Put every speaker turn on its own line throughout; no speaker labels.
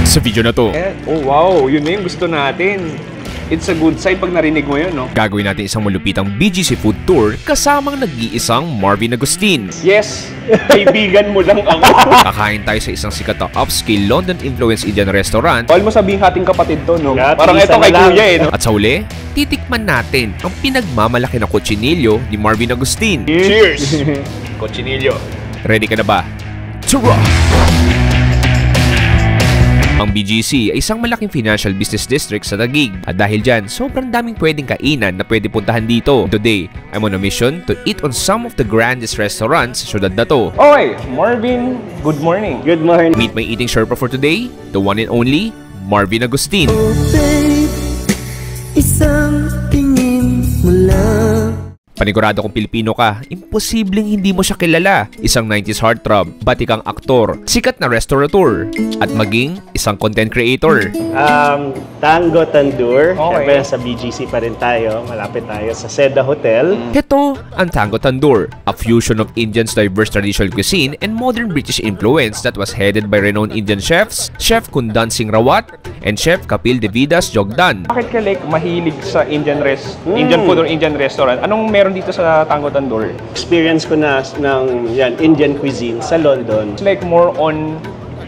sa video na to.
Oh wow, yun na yung gusto natin. It's a good sign pag narinig mo yun, no?
Gagawin natin isang malupitang BGC food tour kasamang nag-iisang Marvin Agustin.
Yes, kaibigan mo lang ako.
Kakain tayo sa isang sikat na upscale London-influenced Indian restaurant.
All mo sabihin hating kapatid to, no?
Yeah,
parang ito kay kuya, eh, no?
At sa uli, titikman natin ang pinagmamalaki na kutsinilyo ni Marvin Agustin.
Cheers! Cochinillo.
Ready ka na ba? Tara! Ang BGC ay isang malaking financial business district sa Taguig. At dahil dyan, sobrang daming pwedeng kainan na pwede puntahan dito. Today, I'm on a mission to eat on some of the grandest restaurants sa syudad na to.
Okay, Marvin, good morning.
Good morning.
Meet my eating Sherpa for today, the one and only Marvin Agustin.
Oh babe, isang tingin mo lang.
Panigurado kung Pilipino ka, imposibleng hindi mo siya kilala. Isang 90s heartthrob, batikang aktor, sikat na restaurateur, at maging isang content creator.
Tango Tandoor.
Okay.
Siyempre, sa BGC pa rin tayo. Malapit tayo sa Seda Hotel.
Ito ang Tango Tandoor, a fusion of Indian's diverse traditional cuisine and modern British influence that was headed by renowned Indian chefs, Chef Kundan Singh Rawat and Chef Kapil Devidas Jogdan.
Bakit ka like mahilig sa Indian food or Indian restaurant? Anong meron dito sa Tango Tandoor?
Experience ko na ng Indian cuisine sa London.
It's like more on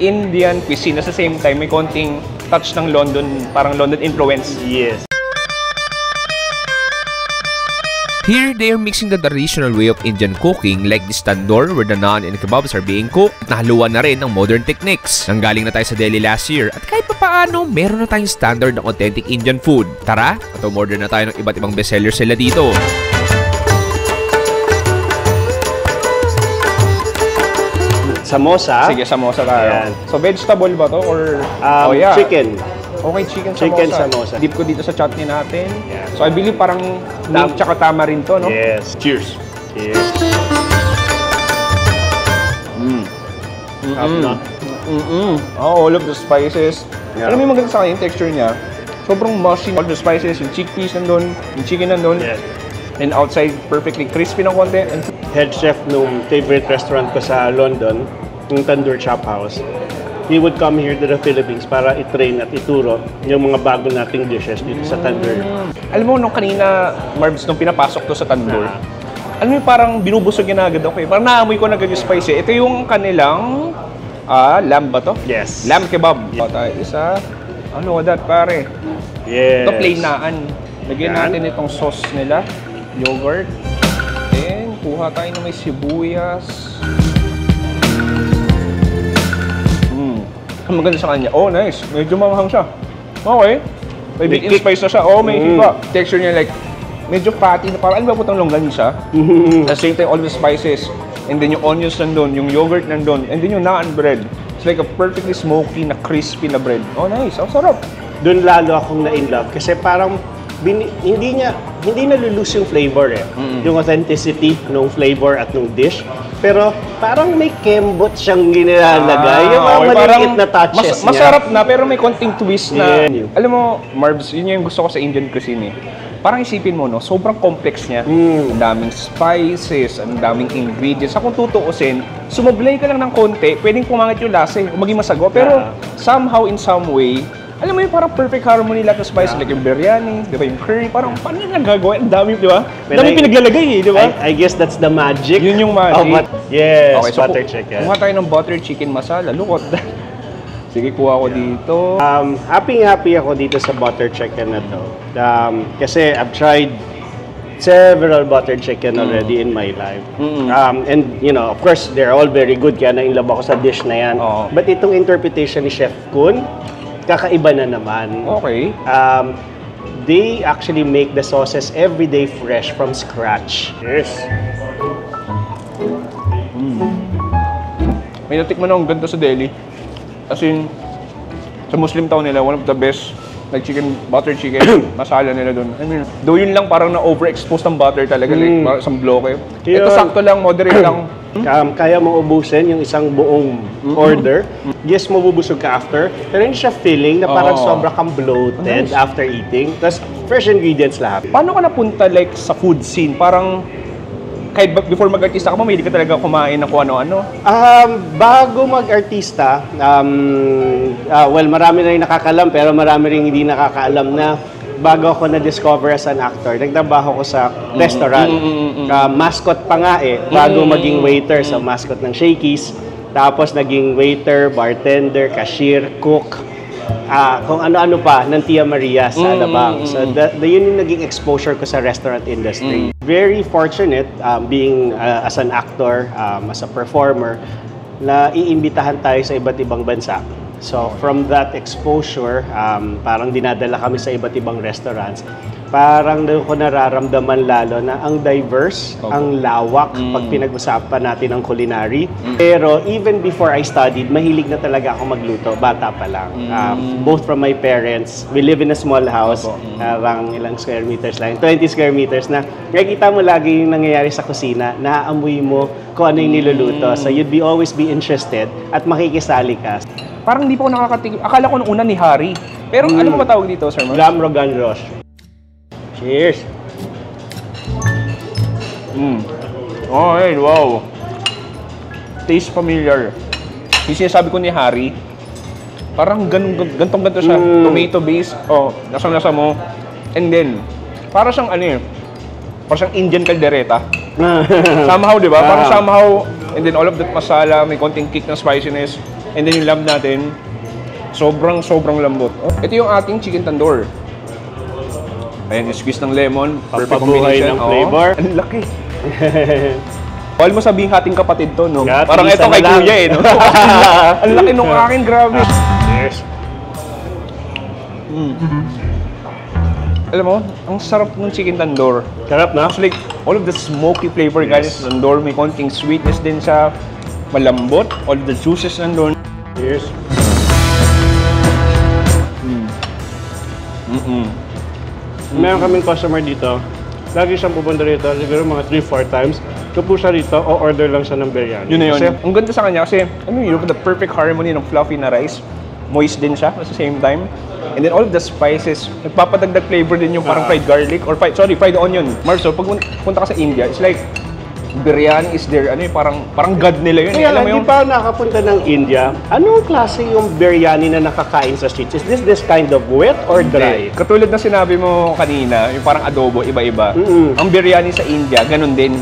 Indian cuisine. At the same time, may konting touch ng London, parang London influence.
Yes.
Here, they are mixing the traditional way of Indian cooking like this tandoor where the naan and kebabs are being cooked at nahaluan na rin ng modern techniques. Nanggaling na tayo sa Delhi last year at kahit pa paano, meron na tayong standard ng authentic Indian food. Tara, at umorder na tayo ng iba't ibang bestsellers sila dito.
Samosa.
Sige, samosa tayo.
Ayan.
So, vegetable ba to? Or,
Chicken.
Okay, chicken
samosa.
Dip ko dito sa chutney natin.
Yeah.
So, I believe parang mint tsaka tama rin to, no?
Yes.
Cheers.
Cheers. No?
Oh, all of the spices.
Yeah.
Alam mo yung maganda sa kanya, yung texture niya. Sobrang mushy. All the spices, yung chickpeas nandun, yung chicken nandun.
Yes.
And outside, perfectly crispy ng konti. And
Head chef nung favorite restaurant ko sa London, yung Tandoor Chop House. He would come here to the Philippines para i-train at ituro yung mga bago nating dishes dito sa Tandoor.
alam mo, nung kanina, Marbs, nung pinapasok to sa Tandoor, alam mo yung parang binubusog niya na agad ako eh. Parang naamoy ko na agad yung spicy. Ito yung kanilang, lamb ba to?
Yes.
Lamb kebab. Tayo isa. Ano that, pare?
Yes.
Ito plain naan. Lagyan
Yan.
natin itong sauce nila. Yogurt. Then, kuha tayo na may sibuyas. Ang maganda sa kanya. Oh, nice. Medyo mamahang siya. Okay. May big in spice na siya. Oh, may hiba. Texture niya like, medyo fatty na parang, ano ba putang longganisa? At the same time, all the spices. And then yung onions nandun, yung yogurt nandun, and then yung naan bread. It's like a perfectly smoky na crispy na bread. Oh, nice. Ang sarap.
Doon lalo akong na-in-love kasi parang hindi nalulus yung flavor eh. Yung authenticity ng flavor at ng dish. Pero parang may kembot siyang ginilalagay. Yung mga maliliit na touches niya.
Masarap na, pero may konting twist na.
Yeah.
Alam mo, Marbs, yun yung gusto ko sa Indian cuisine eh. Parang isipin mo, no, sobrang complex niya. Ang daming spices, ang daming ingredients. Kung tutuusin, sumablay ka lang ng konti, pwedeng pumangit yung lasa eh, maging masago. Pero somehow, in some way, alam mo yung parang perfect harmony lahat ng spices. Like yung biryani, di ba, yung curry, parang paano yung nagagawa? Ang dami, di ba? Ang dami pinaglalagay eh, di ba?
I guess that's the magic.
Yun yung magic.
Yes,
Okay, so
butter chicken.
Kumuha tayo ng butter chicken masala. Lukot. Sige, kuha ko dito.
Happy ako dito sa butter chicken na to. Kasi I've tried several butter chicken already in my life. And you know, of course, they're all very good. Kaya na-inlove ako sa dish na yan. But itong interpretation ni Chef Kun, kakaiba na naman.
Okay.
They actually make the sauces every day fresh from scratch. Yes.
May natikman akong ganito sa Delhi. As in, sa Muslim town nila, one of the best like butter chicken, masala nila doon. I mean, though yun lang parang na-overexpose ng butter talaga, like parang isang bloke. Ito sakto lang, moderate lang.
Kaya mo ubusin yung isang buong order. Yes, mabubusog ka after. Pero hindi siya feeling na parang sobra kang bloated after eating. Tapos fresh ingredients lahat.
Paano ka napunta like sa food scene? Parang kahit before mag-artista ka mo, mahilig ka talaga kumain ng kung ano-ano.
Bago mag-artista, well, marami na rin nakakalam, pero marami rin hindi nakakaalam na bago ako na-discover as an actor, nagtrabaho ko sa restaurant. Mascot pa nga bago maging waiter sa mascot ng Shakey's. Tapos naging waiter, bartender, cashier, cook, kung ano-ano pa ng Tia Maria sa Alabang. So yun yung naging exposure ko sa restaurant industry. Very fortunate being as an actor, as a performer, na iimbitahan tayo sa iba't ibang bansa. So from that exposure, parang dinadala kami sa iba't ibang restaurants. Parang doon ko nararamdaman lalo na ang diverse, ang lawak pag pinag-usapan natin ang culinary. Pero even before I studied, mahilig na talaga ako magluto, bata pa lang. Both from my parents, we live in a small house, parang ilang square meters lang, 20 square meters na nakikita mo lagi yung nangyayari sa kusina, naaamoy mo kung ano yung niluluto. So you'd always be interested at makikisali ka.
Parang hindi pa ako nakakatigil. Akala ko nung una ni Harry. Pero ano mo matawag dito, Sir Mars?
Lam Rogan Rosh. Cheers!
Okay, wow. Taste familiar. Yung sinasabi ko ni Harry, parang gantong-ganto siya. Tomato base. Lasang-lasa mo. And then, parang siyang parang siyang Indian caldereta. Somehow, di ba? Parang somehow, and then all of that masala, may konting kick ng spiciness. And then yung lamb natin, sobrang lambot. Ito yung ating chicken tandoor. Ayan, squeeze ng lemon, perfect combination.
Ng flavor.
Ang laki. Bawal mo sabihin hating kapatid to, no?
Gat,
parang ito kay
lang.
Kuya, no? Ang laki nung akin, grabe.
Cheers!
Alam mo, ang sarap ng chicken tandoor.
Sarap na?
It's like, all of the smoky flavor galing sa tandoor, may konting sweetness din sa malambot, all the juices nandun.
Cheers! Meron kaming customer dito, lagi siyang pupunta rito, siguro mga 3-4 times. Kung po siya rito, o-order lang siya ng biryani.
Yun na yun.
Kasi,
ang ganda sa kanya kasi, the perfect harmony ng fluffy na rice. Moist din siya at the same time. And then all of the spices, nagpapadagdag flavor din yung parang fried garlic or fried onion. Marcel, pag punta ka sa India, it's like, biryani is there, parang god nila yun.
kaya
Alam mo
hindi
yung
pa nakapunta ng India, anong klase yung biryani na nakakain sa streets? Is this kind of wet or dry?
Katulad ng sinabi mo kanina, yung parang adobo, iba-iba. Ang biryani sa India, ganun din.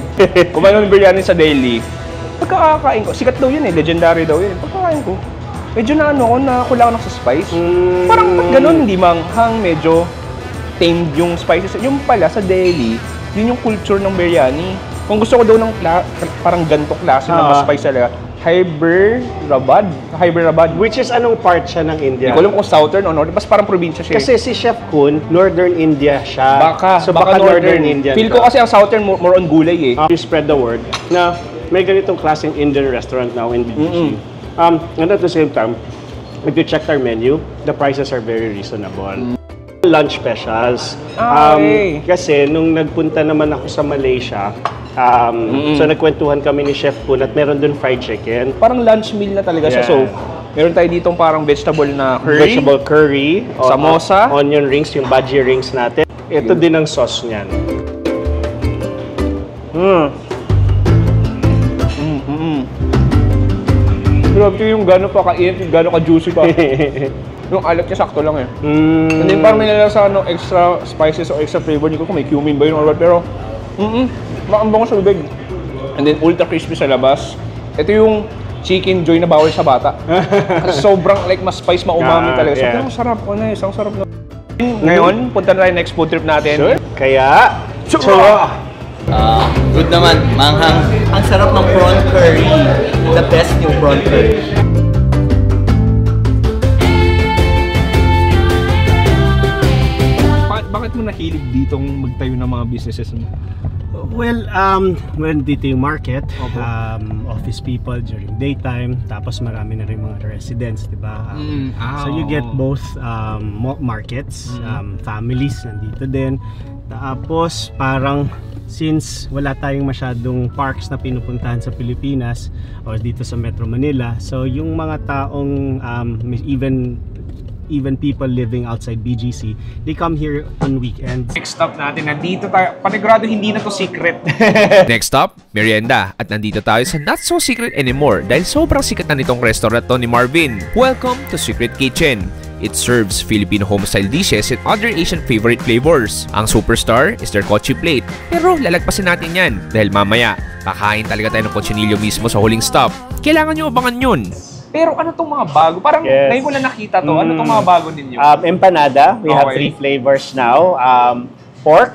Kung ano yung biryani sa Delhi, pagkakakain ko, sikat daw yun legendary daw yun. Pagkakain ko, medyo nakulangan ako sa spice. Parang pag ganun, hindi manghang, medyo tamed yung spices. Yung pala sa Delhi, yun yung culture ng biryani. Kung gusto ko daw ng parang ganito klase na mas spice talaga, Hyderabad.
Which is anong part siya ng India?
Hindi ko alam kung southern o northern, mas parang probinsya siya.
Kasi si Chef Kun, Northern India siya.
Baka
Northern Indian.
Feel ko kasi ang southern more on gulay
You spread the word na may ganitong klaseng Indian restaurant now in BGC. And at the same time, if you check our menu, the prices are very reasonable. Lunch specials.
Okay.
Kasi nung nagpunta naman ako sa Malaysia, so nagkwentuhan kami ni Chef Kun at meron dun fried chicken.
Parang lunch meal na talaga siya. So, meron tayo ditong parang vegetable na curry.
Vegetable curry.
Samosa.
Onion rings, yung bhaji rings natin. Ito din ang sauce niyan.
Grabe yung gano'n pa ka-init, yung gano'n ka-juicy pa. Yung alat niya sakto lang And then parang may nalasa extra spices o extra flavor. Hindi ko kung may cumin ba yun or what. Pero, ang bango sa bibig. And then ultra crispy sa labas. Ito yung chicken joy na bawal sa bata. Kasi sobrang mas spice, maumami talaga. So, ang sarap. Ang sarap na. Ngayon, punta na tayo next food trip natin.
Sure. Kaya,
Good naman, manghang. Ang sarap ng prawn curry. The best yung prawn curry.
Bakit mo nahilig ditong magtayo ng mga businesses mo?
well, dito yung market, office people during daytime, tapos marami na rin mga residents, di ba? So you get both markets, families nandito din. Tapos parang since wala tayong masyadong parks na pinupuntahan sa Pilipinas or dito sa Metro Manila, so yung mga taong even even people living outside BGC, they come here on weekends.
Next stop natin, nandito tayo. Panigurado hindi na to secret.
Next stop, merienda. At nandito tayo sa not so secret anymore dahil sobrang sikat na nitong restaurant to ni Marvin. Welcome to Secret Kitchen. It serves Filipino home-style dishes and other Asian favorite flavors. Ang superstar is their kotse plate. Pero lalagpasin natin yan dahil mamaya, kakain talaga tayo ng kotsinilyo mismo sa huling stop. Kailangan nyo abangan yun.
Pero ano tong mga bago? Parang ngayon ko na nakita to. Ano tong mga bago ninyo?
Empanada, we have 3 flavors now. Pork,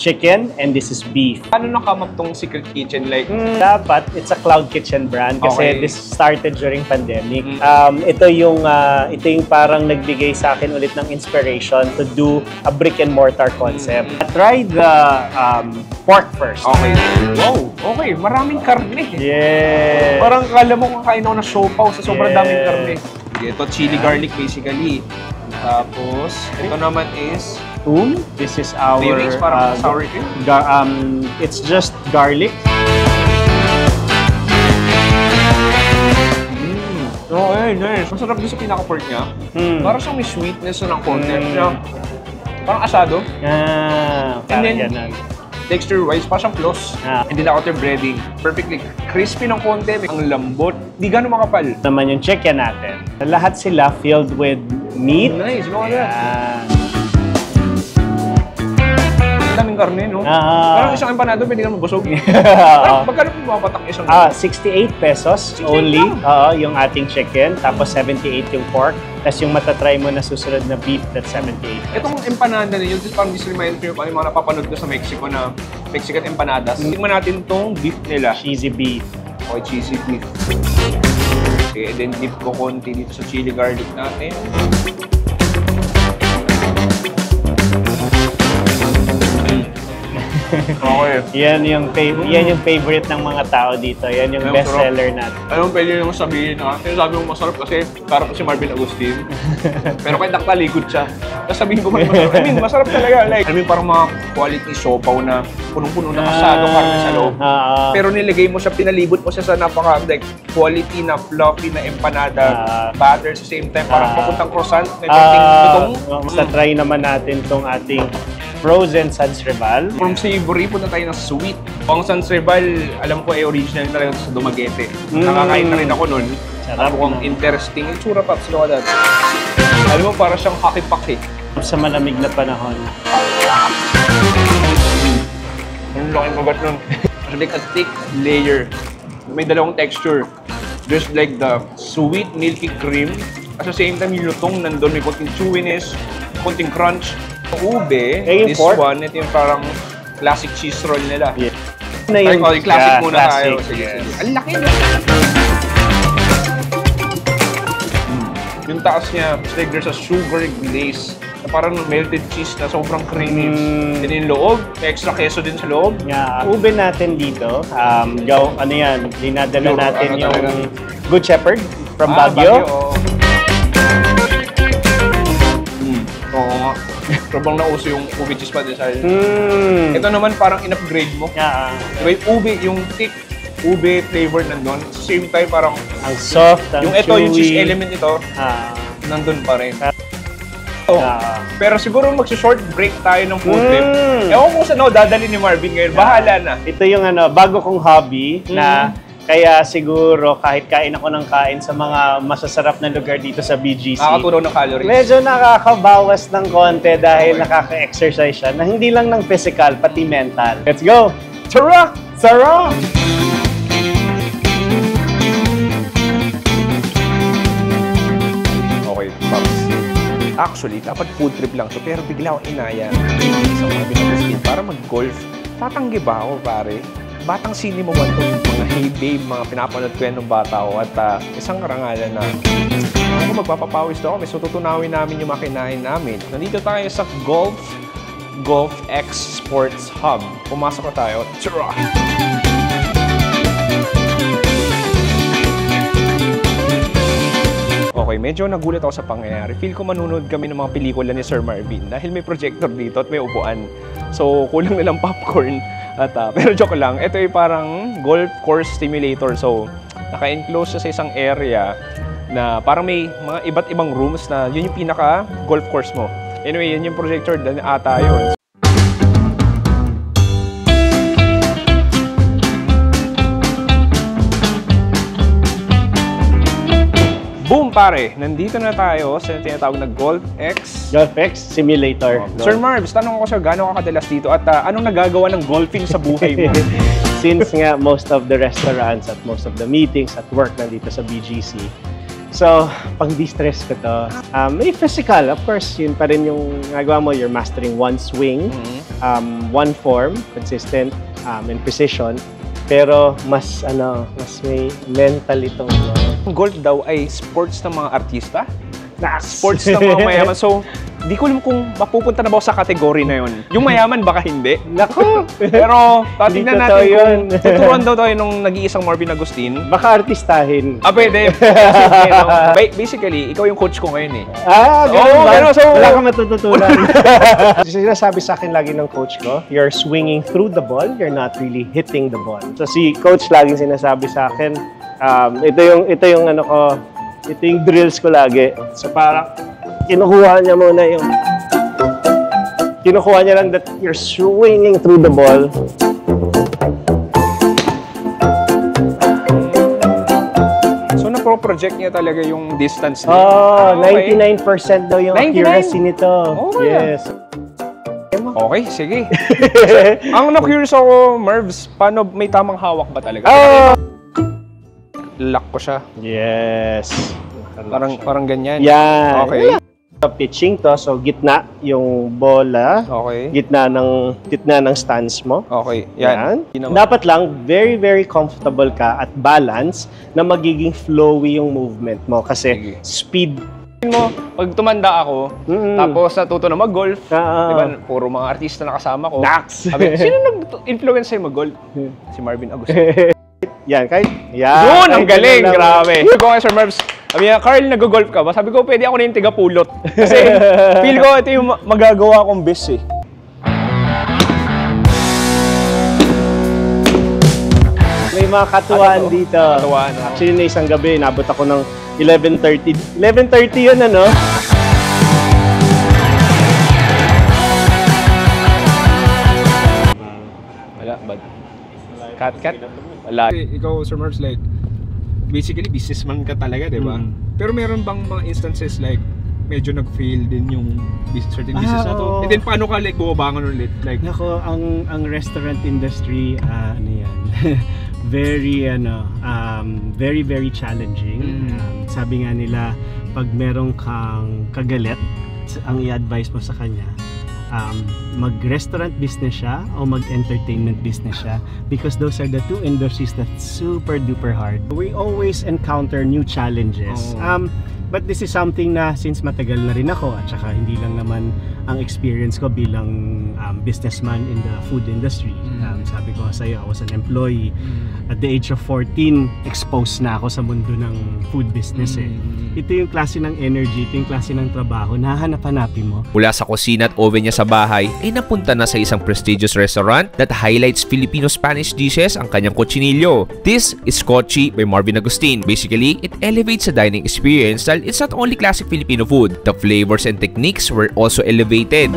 chicken, and this is beef.
Ano nakam up tong Secret Kitchen? Like,
Dapat, it's a cloud kitchen brand kasi this started during pandemic. Ito yung parang nagbigay sa akin ulit ng inspiration to do a brick and mortar concept. I tried the pork first.
okay. Wow, okay. Maraming karne.
Yeah.
Parang kala mo kakain ako ng siopaw sa sobrang daming karne. Ito, chili garlic basically. Tapos, ito naman is
This is our
mayonnaise, parang sour cream.
It's just garlic.
Okay, nice. Masarap din sa pinaka-pork niya. Parang siyang may sweetness ng konti. Parang asado.
Parang
then,
ganun.
Texture-wise, parang siyang close. And then outer breading. Perfectly crispy ng konti. Ang lambot. Di gano'ng makapal.
Naman yung chicken natin. Lahat sila filled with meat.
Nice, look at that.
Yan.
Daming karne, no? Parang isang empanado, pwede ka mabusog. Magkano po mapatak isang
68 pesos only yung ating chicken. Tapos 78 yung pork. Tapos yung matatry mo na susunod na beef, that's 78 pesos.
Itong empanada ninyo, just parang this-remind ko yung mga napapanood ko sa Mexico na Mexican empanadas. Tingnan natin tong beef nila.
Cheesy beef.
Okay, cheesy beef. Okay, and then dip ko konti dito sa chili garlic natin. Okay.
Yan yung favorite ng mga tao dito. Yan yung best seller natin.
Anong pwede nyo sabihin ha? Sinasabi mo masarap kasi para po si Marvin Agustin. Pero kahit nakatalikod siya. Tapos sabihin ko man masarap. I mean, masarap talaga. Like, I mean, parang mga quality siopaw na punong-puno na kasado karne sa loob. Pero nilagay mo siya, pinalibot mo siya sa napaka like, quality na fluffy na empanada, batter sa same time. Parang papuntang croissant. May konting tutong.
Basta try naman natin tong ating frozen Sansreval.
From savory, punta tayo ng sweet. Ang Sansreval, alam ko ay original talaga sa Dumaguete. Nakakain na rin ako nun.
Sarap.
Mukhang interesting. Yung tsura paps, look at that. Alam mo, para siyang haki-paki.
Sa malamig na panahon.
Ang laking bagat nun. Like a thick layer. May dalawang texture. There's like the sweet milky cream. At the same time, yung lutong nandun. May konting chewiness, konting crunch. Ube, this
pork?
one, ito yung parang classic cheese roll nila.
Yeah. Na yung
classic muna tayo.
classic,
Sige,
yes.
sige. Ang laki na! Yung taas niya, it's like there's a sugar glaze na parang melted cheese na sobrang creamy. Then yung loob, may extra queso din sa loob.
Ube natin dito, ano yan, dinadala
Pure,
natin
ano
yung
talaga?
Good Shepherd from Baguio.
Oo nga. Sobrang nauso yung ube cheese pa din sa Ito naman parang in-upgrade mo. Diba yung ube, yung thick ube flavor nandun. Same time parang
ang soft, ang
yung ito,
chewy.
yung cheese element nito, nandun pa rin. Pero siguro magsi-short break tayo ng food trip. Ewan ko sa dadali ni Marvin ngayon. Bahala na.
Ito yung bago kong hobby na kaya siguro kahit kain ako ng kain sa mga masasarap na lugar dito sa BGC.
Nakakatulaw ng calories.
Medyo nakakabawas ng konti dahil nakaka-exercise siya na hindi lang ng physical, pati mental. Let's go! Tara! Tara!
Okay, Pops. Actually, dapat food trip lang to, pero bigla akong inaya sa mga Agustin para mag-golf. Tatanggi ba ako, pare? Batang sini mo ba ito? Mga hey babe, mga pinapanood ko yan ng bata ko at isang karangalan na ako magpapapawis daw kami, so tutunawin namin yung makinain namin. Nandito tayo sa Golf X Sports Hub. Pumasok na tayo. Tara! Okay, medyo nagulat ako sa pangyayari. Feel ko manunod kami ng mga pelikula ni Sir Marvin dahil may projector dito at may upuan. So, kulang nilang popcorn. At, pero joke lang, ito ay parang golf course simulator. So, naka-enclose siya sa isang area na parang may mga iba't ibang rooms na yun yung pinaka golf course mo. Anyway, yun yung projector na ata yun. Boom pare! Nandito na tayo sa tinatawag na GolfX.
GolfX Simulator.
Sir Marvs, tanong ko sa'yo, gano'n ka kadalas dito at anong nagagawa ng golfing sa buhay mo?
Since nga most of the restaurants at most of the meetings at work nandito sa BGC. So, pang distress ko to. May physical, of course, yun pa rin yung nagawa mo. You're mastering one swing, one form, consistent, and precision. Pero mas may mental itong
Golf daw ay sports ng mga artista? Sports ng mga mayaman. So, di ko alam kung mapupunta na ba ako sa kategory na yun. Yung mayaman, baka hindi.
Naku!
Pero, tatingnan
Hindi
natin
totoo
kung tuturuan daw tayo nung nag-iisang Marvin Agustin.
Baka artistahin.
Pwede. Basically, ikaw yung coach ko ngayon eh.
Ganun ba?
So,
wala kang matututunan. Sinasabi sa akin lagi ng coach ko, you're swinging through the ball, you're not really hitting the ball. So si coach laging sinasabi sa akin, ito yung drills ko lagi. So parang kinukuha niya lang that you're swinging through the ball.
So na-project niya talaga yung distance niya.
99% daw yung
99?
accuracy nito. Yes.
Okay, sige. Ang na-curious ako, Mervs, paano may tamang hawak ba talaga? Lock ko siya.
Yes.
Parang ganyan.
Yan.
Okay.
Pitching to, so gitna yung bola.
Okay.
Gitna ng stance mo.
Okay. Yan.
Dapat lang very very comfortable ka at balance na magiging flowy yung movement mo kasi speed
mo, pag tumanda ako, tapos natuto na mag-golf, diba, puro mga artista na kasama ko. Sabi, sino nag-influence sa'yo mag-golf? Si Marvin Agustin.
Yan, kahit
yun, ang galing, grabe. Sabi ko kay Sir Marvs, sabi niya, Carl, nag-golf ka ba? Sabi ko, pwede ako na yung tiga-pulot. Kasi feel ko, ito yung magagawa kong best eh.
May mga katuwaan dito.
Katuwaan, oh.
Actually, na isang gabi, nabot ako ng 11:30. 11:30 yun, ano?
Wala, bad. Cut. Wala. Ikaw, Sir Marvs, like, basically, businessman ka talaga, di ba? Pero meron bang mga instances like, medyo nag-fail din yung certain business na to? And then, paano ka like bumabangon ulit? Like,
Nako, ang restaurant industry, ano yan, very very challenging. Sabi nga nila, pag meron kang kagalit, ang i-advise mo sa kanya, mag-restaurant business siya o mag-entertainment business siya, because those are the two industries that's super duper hard. We always encounter new challenges. But this is something na since matagal na rin ako at saka hindi lang naman ang experience ko bilang businessman in the food industry. Sabi ko sa iyo, I was an employee. At the age of 14, exposed na ako sa mundo ng food business eh. Ito yung klase ng energy, ito yung klase ng trabaho na hanap-hanapin mo.
Mula sa kusina at oven niya sa bahay, ay napunta na sa isang prestigious restaurant that highlights Filipino-Spanish dishes ang kanyang kutsinilyo. This is Kochi by Marvin Agustin. Basically, it elevates the dining experience dahil it's not only classic Filipino food. The flavors and techniques were also elevated.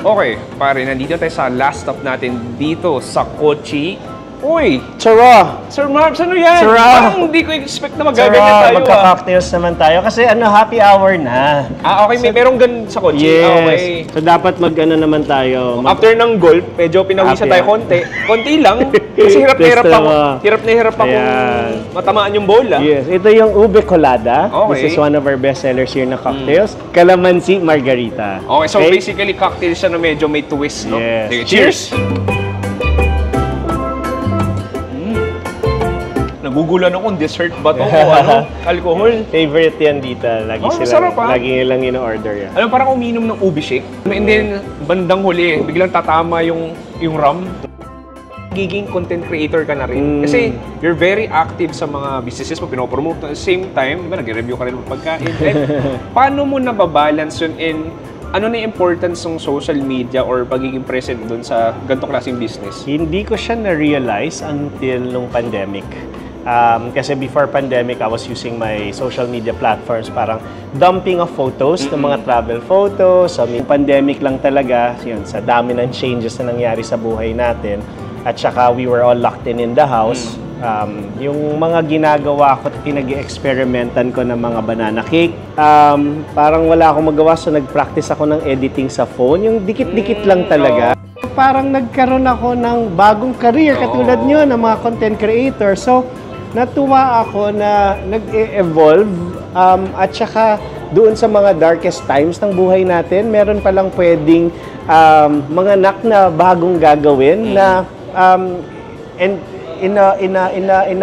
okay, pare, nandito tayo sa last stop natin dito sa Kochi. Uy!
Chara!
Sir Marvs, ano yan?
Chara!
Parang hindi ko expect na magaganyan tayo.
Magka-cocktails naman tayo kasi happy hour na.
Okay, merong ganun sa Kochi.
Yes.
Okay.
So dapat naman tayo.
After ng golf, medyo pinawisan tayo konti. Konti lang. Kasi hirap na hirap ako.
Ayan.
Matamaan yung bola.
Yes, ito yung ube colada.
Okay.
This is one of our best sellers here na cocktails. Calamansi margarita.
Okay, so basically cocktail siya na medyo may twist, no?
Yes.
Sige, cheers! Nagugulan ako kung dessert ba to o ano, alcohol.
Favorite yan dito. Lagi
masarap,
lagi nilang ino-order yan.
Alam, parang uminom ng ubi shake. And then, bandang huli, biglang tatama yung rum. Giging content creator ka na rin. Kasi you're very active sa mga businesses mo, pinopromote. At the same time, diba, nag-review ka rin ng pagkain. And paano mo nababalance yun in ano na yung importance ng social media or pagiging present dun sa ganitong klaseng business?
Hindi ko siya na-realize until nung pandemic. Kasi before pandemic, I was using my social media platforms, parang dumping of photos, ng mga travel photos. So, pandemic lang talaga, yun, sa dami ng changes na nangyari sa buhay natin. At saka we were all locked in the house. Yung mga ginagawa ko, pinag-experimentan ko ng mga banana cake. Parang wala akong magawa, so nag-practice ako ng editing sa phone. Yung dikit-dikit lang talaga. Parang nagkaroon ako ng bagong career, katulad nyo, ng mga content creator. So, natuwa ako na nag-evolve at saka doon sa mga darkest times ng buhay natin, meron palang pwedeng mga na bagong gagawin na and in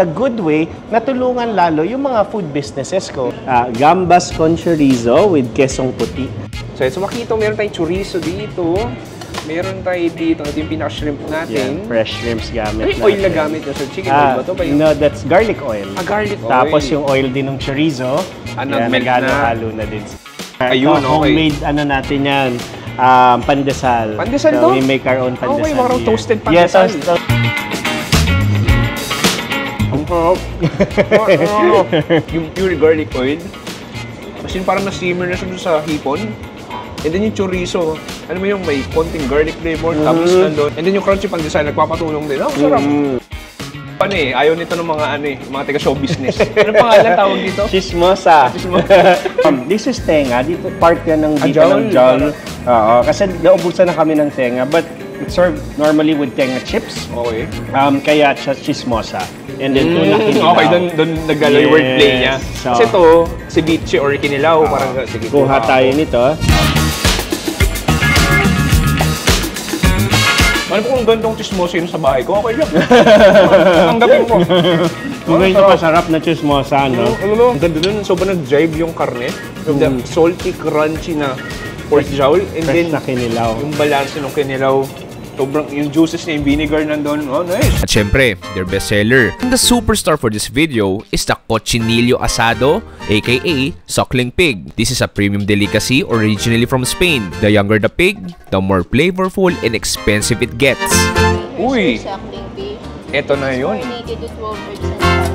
a good way, natulungan lalo yung mga food businesses ko. Gambas con chorizo with quesong puti.
So makita, meron tayong chorizo dito. Meron tayo dito, ito yung pinaka-shrimp natin.
Yeah, fresh shrimps gamit natin.
Oil na gamit nyo. So, chicken oil ba ito?
No, that's garlic oil.
Garlic oil.
Tapos yung oil din ng chorizo, nag-halo na din.
Ayun, okay.
Homemade, natin yan, pandesal.
Pandesal
so,
to?
we make our own pandesal.
Okay, parang toasted pandesal.
Yes, toasted.
Ang sarap. Yung pure garlic oil. Kasi parang na-simmer na siya sa hipon. And then yung chorizo, ano mo yung may konting garlic flavor, tapos nandun. And then yung crunchy pandesal, nagpapatulong din. Oh, sarap. Ano ayaw nito ng mga mga taga-show business. Anong pangalan tawag dito?
Chismosa. This is tenga. Dito part yan ng dito ng jowl. Kasi naubusan na kami ng tenga. But it's served normally with tenga chips.
Okay.
Kaya siya chismosa. And then tuna kinilaw.
Okay, doon nag-alay wordplay niya.
So,
kasi ito, ceviche or kinilaw. Parang, sige,
kuha tayo nito.
Ano kung gandong chismosa yun sa bahay ko? Okay lang. Tanggapin ko.
Medyo masarap na chismosa, no?
Ang ganda dun, sobrang nag-jive yung karne. Yung salty, crunchy na pork jowl. And
Fresh
then,
na kinilaw.
yung balance ng kinilaw. Sobrang yung juices na yung vinegar nandun. Oh, nice.
At syempre, their bestseller. And the superstar for this video is the Cochinillo Asado, aka Suckling Pig. This is a premium delicacy originally from Spain. The younger the pig, the more flavorful and expensive it gets.
Uy!
Suckling pig.
Eto na yun.
Marinated to 12% fat.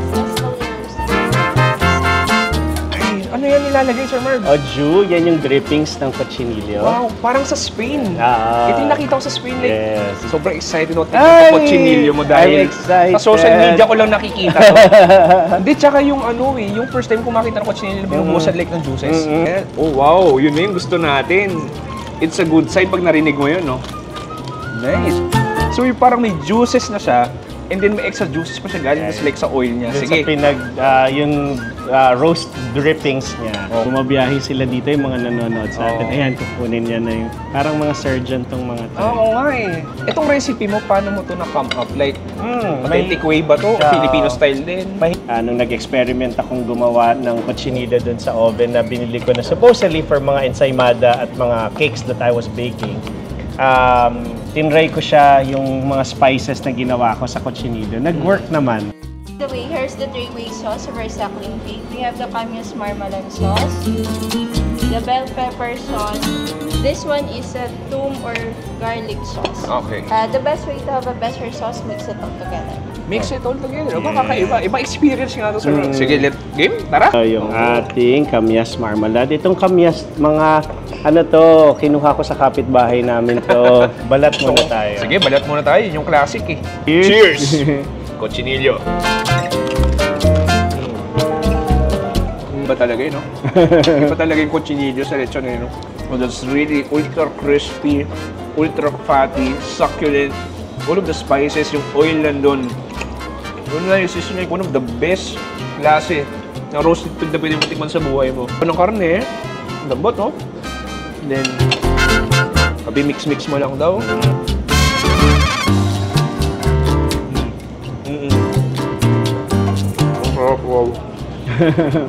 Ano yan nilalagay, Sir Marv?
Oju, yan yung drippings ng cochinillo.
Wow, parang sa Spain. Ito yung nakita ko sa Spain. Like,
Yes.
sobrang excited ako tingnan sa cochinillo mo dahil
I'm excited.
sa social media ko lang nakikita to. Hindi, tsaka yung yung first time ko makita ng cochinillo, binubusad like ng juices. Oh wow, yun na yung gusto natin. It's a good sign pag narinig mo yun, no? Nice. So yung parang may juices na siya, and then may extra juices pa siya galing like sa oil niya.
Dun
Sige.
sa yung roast drippings niya. Bumabiyahe sila dito yung mga nanonood sa atin. Ayan, kukunin niya na yung parang mga surgeon tong mga to.
Oo nga eh. Itong recipe mo, paano mo to na-come up? Like, authentic
may-
way ba to? O Filipino style din?
Nung nag-experiment akong gumawa ng cochinita dun sa oven na binili ko na supposedly for mga ensaymada at mga cakes that I was baking, tinry ko siya yung mga spices na ginawa ko sa cochinita. Nag-work naman.
The way, here's the three-way sauce of our suckling pig. We have the Camyas marmalade sauce, the bell pepper sauce. This one is a toom or garlic sauce.
Okay.
The best way to have a better sauce, mix it all together.
Mix it all together. Kakaiba. Iba experience nga to, sir. Sige, game. Tara.
Yung ating Camyas marmalade. Itong Camyas, mga kinuha ko sa kapitbahay namin to. Balat muna tayo.
Sige, balat muna tayo. Yun yung classic eh.
Cheers!
Cochinillo. Iba talaga yun, no? Iba talaga yung cochinillo sa lechon eh, no? Oh, that's really ultra crispy, ultra fatty, succulent. All of the spices, yung oil nandun. Yun na yung seasoning, one of the best klase na roasted pig na pwede mo tikman sa buhay mo. Ng karne, lambot, no? And then, mix-mix mo lang daw. Wow.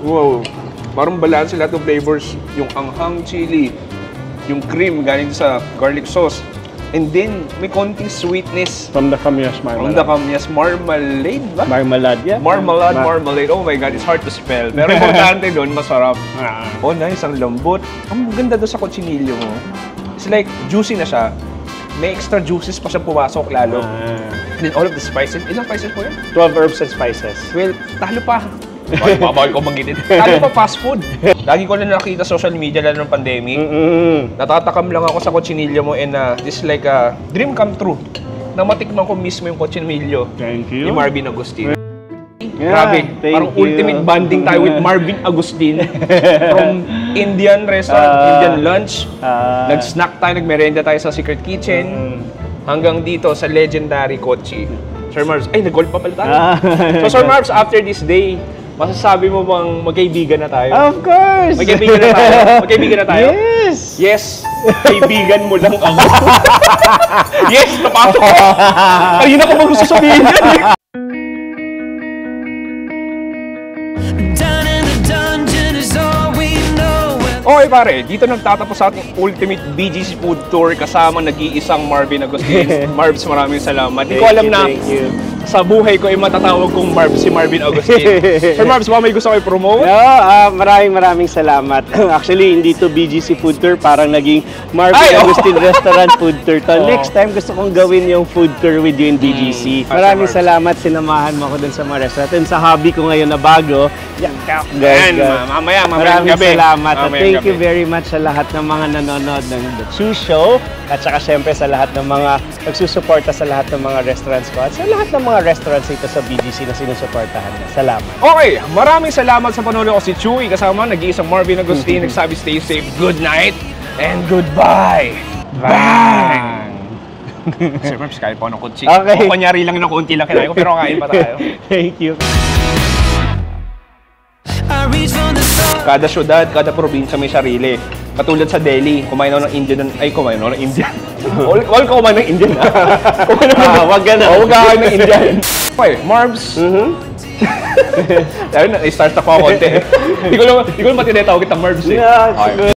Wow. Parang balance lahat ng flavors. Yung anghang chili, yung cream galing sa garlic sauce. And then, may konting sweetness
From the Camyas
from
marmalade.
the Camyas marmalade ba?
Marmalade, yeah.
Marmalade. Oh my God, it's hard to spell. Pero importante doon, masarap. Oh, nice. Ang lambot. Ang ganda doon sa cochinillo mo. It's like, juicy na siya. may extra juices pa siyang pumasok lalo. And then all of the spices. Ilang spices po yun?
12 herbs and spices.
Well, talo pa. Bawal ko banggitin. Talo pa fast food. Lagi ko lang nakita social media lalo ng pandemic. Natatakam lang ako sa kutsinilyo mo and this is like a dream come true. Na matikman ko mismo yung kutsinilyo ni Marvin Agustin. Grabe, parang ultimate bonding tayo with Marvin Agustin from Indian restaurant, Indian lunch. Nag-snack tayo, nagmerenda tayo sa Secret Kitchen. Hanggang dito sa legendary Kotchi. Sir Marbs, ay nag-golf pa pala tayo. So Sir Marbs, after this day, masasabi mo bang magkaibigan na tayo?
Of course!
Magkaibigan na tayo? Magkaibigan na tayo?
Yes!
Yes! Kaibigan mo lang ako. Yes! Napasok ko! Kanina ko ba gusto sabihin yan? Okay pare, dito nagtatapos sa ating ultimate BGC food tour kasama nag-iisang Marvin Agustin. Marbs, maraming salamat. Hindi ko alam na sa buhay ko ay matatawag kong Marbs si Marvin Agustin. Sir Marbs, baka may gusto kayo promote?
Maraming salamat. Actually, hindi to BGC food tour, parang naging Marvin Agustin Restaurant food tour to. Next time, gusto kong gawin yung food tour with you in BGC. Maraming salamat, sinamahan mo ako dun sa mga restaurant. And sa hobby ko ngayon na bago,
mamaya
maraming
gabi.
salamat. At
Mamayang
thank you
gabi.
very much sa lahat ng mga nanonood ng The Chew Show. At saka syempre sa lahat ng mga nagsusuporta sa lahat ng mga restaurants ko. At sa lahat ng mga restaurants ito sa BGC na sinusuportahan na. Salamat.
Okay, maraming salamat sa panonood ko si Chewy kasama nag-iisang Marvin Agustin. Nagsabi stay safe, good night, and goodbye. Bang! Sir Marbs, kaya pa ako ng kutsi.
Okay.
O kunyari lang ng konti lang kinain ko, pero kain pa tayo.
Thank you.
Kada syudad, kada probinsya may sarili. Katulad sa Delhi, kumain ako ng Indian. Ay, kumain ako ng Indian. All ka kumain ng Indian.
Wag ka na.
Huwag ka kain ng Indian. Okay, Marbs. Dahil na, i-start na po ako konti. Hindi ko naman matinetawag kita Marbs eh.
Yeah,
Okay.